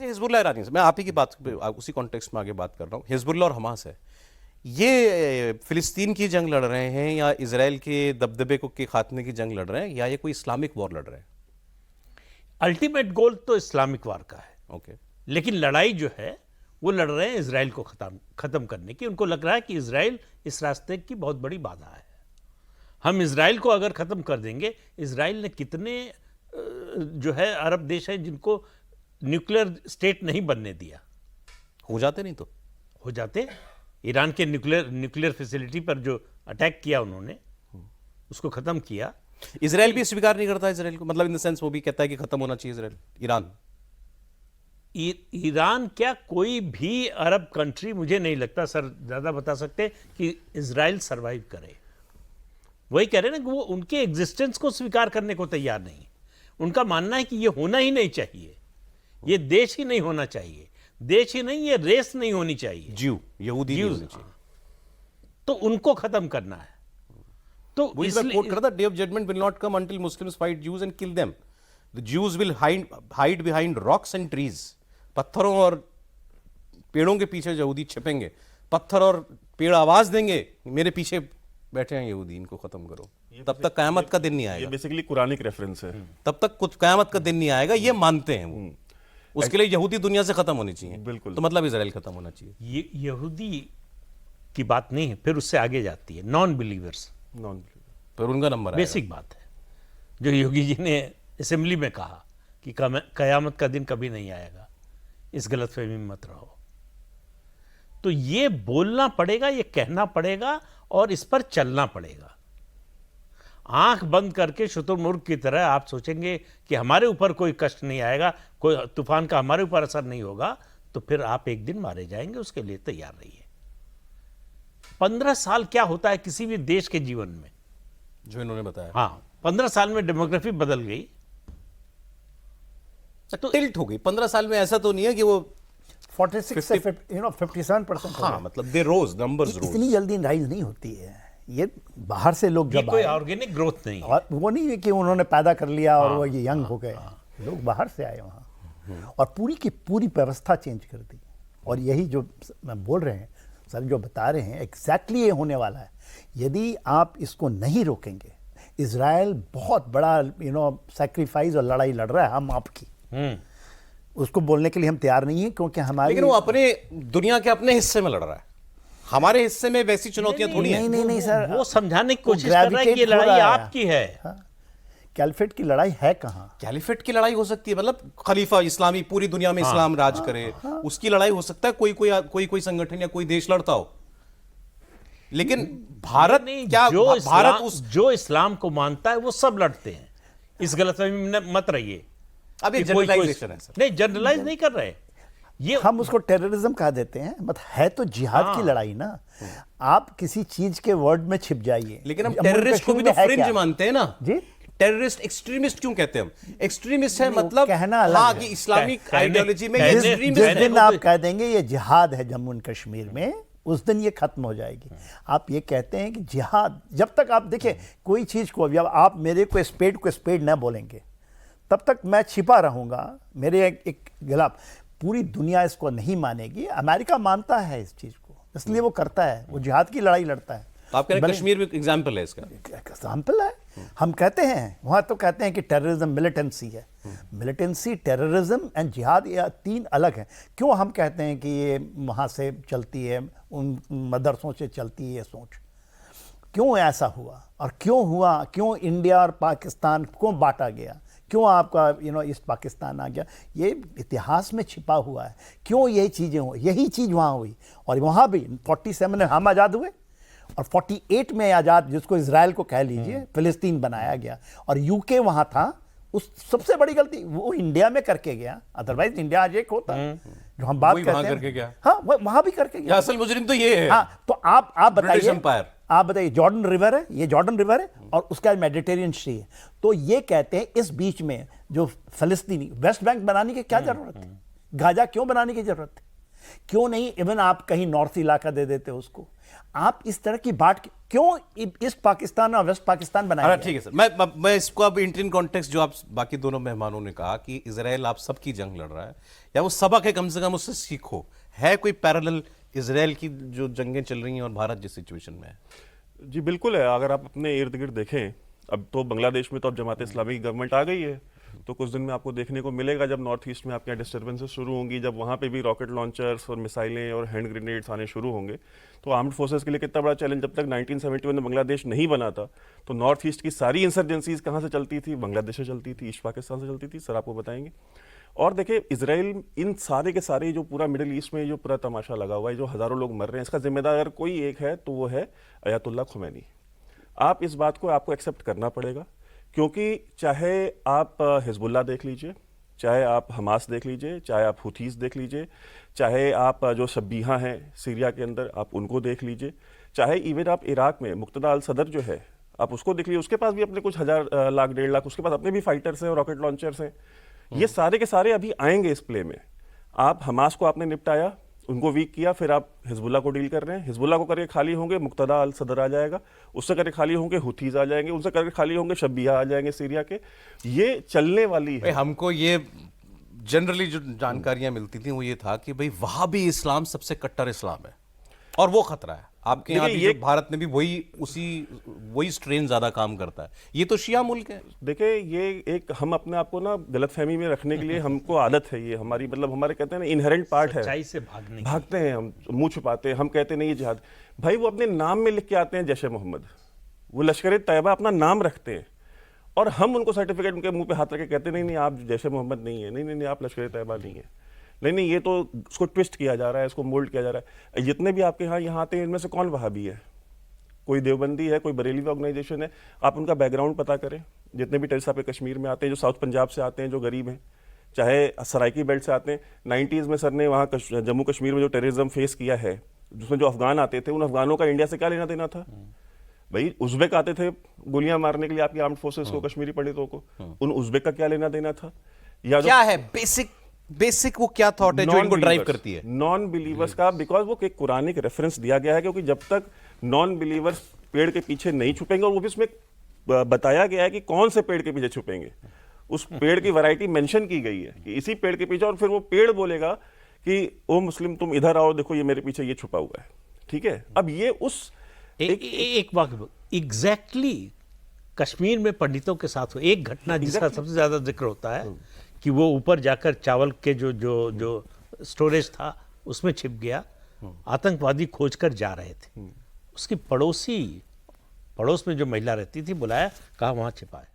Hezbollah ईरानी से मैं आप ही की बात उसी कॉन्टेक्स्ट में आगे बात कर रहा हूँ। हिजबुल्लाह और हमास है, ये फिलिस्तीन की जंग लड़ रहे हैं या इजराइल के दबदबे को के खात्मे की जंग लड़ रहे हैं, या ये कोई इस्लामिक वॉर लड़ रहे हैं? अल्टीमेट गोल तो इस्लामिक वार का है, ओके। लेकिन लड़ाई जो है वो लड़ रहे हैं इजराइल को खत्म करने की। उनको लग रहा है कि इजराइल इस रास्ते की बहुत बड़ी बाधा है। हम इजराइल को अगर खत्म कर देंगे, इजराइल ने कितने जो है अरब देश है जिनको न्यूक्लियर स्टेट नहीं बनने दिया। हो जाते नहीं तो हो जाते। ईरान के न्यूक्लियर फैसिलिटी पर जो अटैक किया उन्होंने, उसको खत्म किया। इजराइल भी स्वीकार नहीं करता इजराइल को, मतलब इन द सेंस वो भी कहता है कि खत्म होना चाहिए इजराइल। ईरान क्या, कोई भी अरब कंट्री, मुझे नहीं लगता सर ज़्यादा बता सकते कि इजराइल सरवाइव करे। वही कह रहे हैं ना कि वो उनके एग्जिस्टेंस को स्वीकार करने को तैयार नहीं। उनका मानना है कि ये होना ही नहीं चाहिए, ये देश ही नहीं होना चाहिए, देश ही नहीं, ये रेस नहीं होनी चाहिए, यहूदी नहीं होनी चाहिए। तो उनको खत्म करना है। तो वो इसलिए कोट करता, day of judgement will not come until Muslims fight Jews and kill them. The Jews will hide behind rocks and trees. पत्थरों और पेड़ों के पीछे यहूदी छिपेंगे, पत्थर और पेड़ आवाज देंगे मेरे पीछे बैठे हैं यहूदी, इनको खत्म करो। तब तक कयामत का दिन नहीं आएगा। ये बेसिकली कुरानिक रेफरेंस है। तब तक कुछ कयामत का दिन नहीं आएगा, ये मानते हैं वो। उसके लिए यहूदी दुनिया से खत्म होनी चाहिए। बिल्कुल। तो मतलब इजराइल खत्म होना चाहिए। ये यहूदी की बात नहीं है, फिर उससे आगे जाती है नॉन बिलीवर्स। पर उनका नंबर बेसिक बात है जो योगी जी ने असेंबली में कहा कि कयामत का दिन कभी नहीं आएगा, इस गलतफहमी में मत रहो। तो ये बोलना पड़ेगा, ये कहना पड़ेगा और इस पर चलना पड़ेगा। आंख बंद करके शुतुरमुर्ग की तरह आप सोचेंगे कि हमारे ऊपर कोई कष्ट नहीं आएगा, कोई तूफान का हमारे ऊपर असर नहीं होगा, तो फिर आप एक दिन मारे जाएंगे। उसके लिए तैयार रहिए। 15 साल क्या होता है किसी भी देश के जीवन में, जो इन्होंने बताया। हाँ, 15 साल में डेमोग्राफी बदल गई, तो टिल्ट हो गई। 15 साल में ऐसा तो नहीं है कि वो 46 से 57% हो हाँ, गए। मतलब दे रोज, नंबर्स रोज। इतनी जल्दी राइज नहीं होती है। ये बाहर से लोग ये जब कोई आए, ऑर्गेनिक ग्रोथ नहीं है। और वो नहीं है कि उन्होंने पैदा कर लिया और वो ये यंग हो गए। लोग बाहर से आए वहाँ और पूरी की पूरी व्यवस्था चेंज कर दी। और यही जो मैं बोल रहे हैं सर, जो बता रहे हैं, एग्जैक्टली ये होने वाला है। यदि आप इसको नहीं रोकेंगे, इजराइल बहुत बड़ा सैक्रिफाइस और लड़ाई लड़ रहा है हम आपकी। उसको बोलने के लिए हम तैयार नहीं है, क्योंकि हमारी, लेकिन वो अपने दुनिया के अपने हिस्से में लड़ रहा है। हमारे हिस्से में वैसी चुनौतियां थोड़ी हैं। नहीं सर, वो समझाने की कोशिश कर रहा है कि ये लड़ाई आपकी है। कैलिफेट की लड़ाई है कहाँ? कैलिफेट की लड़ाई हो सकती है, मतलब खलीफा इस्लामी पूरी दुनिया में इस्लाम राज करे, उसकी लड़ाई हो सकता है। कोई संगठन या कोई देश लड़ता हो, लेकिन भारत क्या, भारत जो इस्लाम को मानता है वो सब लड़ते हैं। इस गलतफहमी में मत रहिए। अब ये जनरलाइजेशन है सर। नहीं, जनरलाइज नहीं कर रहे। ये हम उसको टेररिज्म कह देते हैं, मतलब है तो जिहाद की लड़ाई ना। आप किसी चीज के वर्ड में छिप जाइए। लेकिन हम टेररिस्ट को भी तो फ्रिंज मानते हैं ना जी। टेररिस्ट, एक्सट्रीमिस्ट क्यों कहते हैं हम? एक्सट्रीमिस्ट है मतलब कहना अलग हाँ है। कि इस्लामिक आइडियोलॉजी में जिस दिन आप कह देंगे ये जिहाद है जम्मू एंड कश्मीर में, उस दिन ये खत्म हो जाएगी। आप ये कहते हैं कि जिहाद, जब तक आप देखिए कोई चीज को, जब आप मेरे को स्पेड ना बोलेंगे, तब तक मैं छिपा रहूंगा मेरे एक गिलाफ। पूरी दुनिया इसको नहीं मानेगी। अमेरिका मानता है इस चीज को, इसलिए वो करता है, वो जिहाद की लड़ाई लड़ता है। तो आप कह रहे हैं कश्मीर में एग्जाम्पल है इसका? एग्जाम्पल है। हम कहते हैं वहाँ तो कहते हैं कि टेररिज्म मिलिटेंसी है। मिलिटेंसी, टेररिज्म एंड जिहाद, ये तीन अलग हैं। क्यों हम कहते हैं कि ये वहाँ से चलती है, उन मदरसों से चलती है ये सोच? क्यों ऐसा हुआ और क्यों हुआ? क्यों इंडिया और पाकिस्तान क्यों बांटा गया? क्यों आपका ईस्ट पाकिस्तान आ गया? ये इतिहास में छिपा हुआ है। क्यों यही चीज़ें हुई? यही चीज़ वहाँ हुई। और वहाँ भी 47 में हम आज़ाद हुए और 48 में आज़ाद, जिसको इजराइल को कह लीजिए, फिलिस्तीन बनाया गया। और यूके वहाँ था। उस सबसे बड़ी गलती वो इंडिया में करके गया, अदरवाइज इंडिया आज एक होता जो हम बात करते हैं। करके गया। हाँ, वहाँ भी करके गया। असल मुजरिम तो ये है। हाँ, तो आप बताइए, आप बताइए, जॉर्डन रिवर है, ये जॉर्डन रिवर है और उसका मेडिटेरियन सी है। तो ये कहते हैं इस बीच में जो फलस्तीनी, वेस्ट बैंक बनाने की क्या जरूरत है? गाजा क्यों बनाने की जरूरत है? क्यों नहीं इवन आप कहीं नॉर्थ इलाका दे देते उसको? आप इस तरह की बात क्यों ईस्ट पाकिस्तान और वेस्ट पाकिस्तान बनाया? अरे ठीक है सर, मैं इसको अब इंडियन कॉन्टेक्स्ट जो आप बाकी दोनों मेहमानों ने कहा कि इजराइल आप सबकी जंग लड़ रहा है, या वो सबक है कम से कम उससे सीखो, है कोई पैरेलल इजराइल की जो जंगें चल रही हैं और भारत जिस सिचुएशन में है? जी बिल्कुल है। अगर आप अपने इर्द गिर्द देखें, अब तो बांग्लादेश में तो अब जमात इस्लामी की गवर्नमेंट आ गई है, तो कुछ दिन में आपको देखने को मिलेगा जब नॉर्थ ईस्ट में आपके यहाँ डिस्टर्बेंसेस शुरू होंगी, जब वहाँ पे भी रॉकेट लॉन्चर्स और मिसाइलें और हैंड ग्रेनेड्स आने शुरू होंगे, तो आर्म्ड फोर्सेस के लिए कितना बड़ा चैलेंज। जब तक 1971 में बांग्लादेश नहीं बना था तो नॉर्थ ईस्ट की सारी इंसर्जेंसीज कहाँ से चलती थी? बांग्लादेश से चलती थी, ईस्ट पाकिस्तान से चलती थी, सर आपको बताएंगे। और देखिए इजराइल इन सारे के सारे जो पूरा मिडिल ईस्ट में जो पूरा तमाशा लगा हुआ है, जो हज़ारों लोग मर रहे हैं, इसका जिम्मेदार अगर कोई एक है तो वो है अयातुल्लाह खुमैनी। आप इस बात को आपको एक्सेप्ट करना पड़ेगा, क्योंकि चाहे आप हिजबुल्लाह देख लीजिए, चाहे आप हमास देख लीजिए, चाहे आप हुथीस देख लीजिए, चाहे आप जो शब्बीहा हैं सीरिया के अंदर आप उनको देख लीजिए, चाहे इवन आप इराक में मुक्तदा अल सदर जो है आप उसको देख लीजिए, उसके पास भी अपने कुछ हज़ार लाख 1.5 लाख उसके पास अपने भी फाइटर्स हैं और रॉकेट लॉन्चर्स हैं। ये सारे के सारे अभी आएंगे इस प्ले में। आप हमास को आपने निपटाया, उनको वीक किया, फिर आप हिजबुल्लाह को डील कर रहे हैं, हिजबुल्लाह को करके खाली होंगे मुक्तदा अल सदर आ जाएगा, उससे करके खाली होंगे हुथीज आ जाएंगे, उनसे करके खाली होंगे शब्बिया आ जाएंगे सीरिया के। ये चलने वाली है। भाई हमको ये जनरली जो जानकारियां मिलती थी वो ये था कि भाई वहां भी इस्लाम सबसे कट्टर इस्लाम है और वो खतरा है। आपके यहाँ भी जो भारत में भी वही स्ट्रेन ज्यादा काम करता है। ये तो शिया मुल्क है। देखिए ये एक हम अपने आप को ना गलतफहमी में रखने के लिए हमको आदत है, ये हमारी मतलब हमारे कहते हैं ना इनहेरेंट पार्ट है। सच्चाई से भागते हैं हम, मुंह छुपाते हैं, हम कहते नहीं ये जिहाद। भाई वो अपने नाम में लिख के आते हैं जैश ए मोहम्मद, वो लश्कर तैयबा अपना नाम रखते हैं, और हम उनको सर्टिफिकेट उनके मुंह पे हाथ रख के कहते नहीं आप जैश ए मोहम्मद नहीं है, नहीं आप लश्कर तैयबा नहीं है। नहीं ये तो उसको ट्विस्ट किया जा रहा है, इसको मोल्ड किया जा रहा है। जितने भी आपके यहाँ आते हैं इनमें से कौन वहाबी है? कोई देवबंदी है, कोई बरेली ऑर्गेनाइजेशन है, आप उनका बैकग्राउंड पता करें। जितने भी टेररिस्ट आपके कश्मीर में आते हैं, जो साउथ पंजाब से आते हैं, जो गरीब हैं, चाहे सराइकी बेल्ट से आते हैं। 90s में सर ने वहाँ जम्मू कश्मीर में जो टेररिज्म फेस किया है, जिसमें जो अफगान आते थे, उन अफगानों का इंडिया से क्या लेना देना था? भाई उज़्बेक आते थे गोलियां मारने के लिए आपकी आर्म्ड फोर्सेस को, कश्मीरी पंडितों को, उन उज़्बेक का क्या लेना देना था? या क्या है बेसिक वो क्या थॉट है जो इनको ड्राइव करती है? नॉन बिलीवर्स का, बिकॉज वो एक कुरानिक रेफरेंस दिया गया है, क्योंकि जब तक नॉन बिलीवर्स पेड़ के पीछे नहीं छुपेंगे, और वो भी उसमें बताया गया है कि कौन से पेड़ के पीछे छुपेंगे, उस पेड़ की वैरायटी मेंशन की गई है कि इसी पेड़ के पीछे, और फिर वो पेड़ बोलेगा कि ओ मुस्लिम तुम इधर आओ, देखो ये मेरे पीछे ये छुपा हुआ है। ठीक है, अब ये उस एक वाक़ एग्जैक्टली कश्मीर में पंडितों के साथ हुआ एक घटना जिसका सबसे ज्यादा जिक्र होता है कि वो ऊपर जाकर चावल के जो स्टोरेज था उसमें छिप गया, आतंकवादी खोजकर जा रहे थे, उसकी पड़ोस में जो महिला रहती थी बुलाया, कहा वहां छिपा है।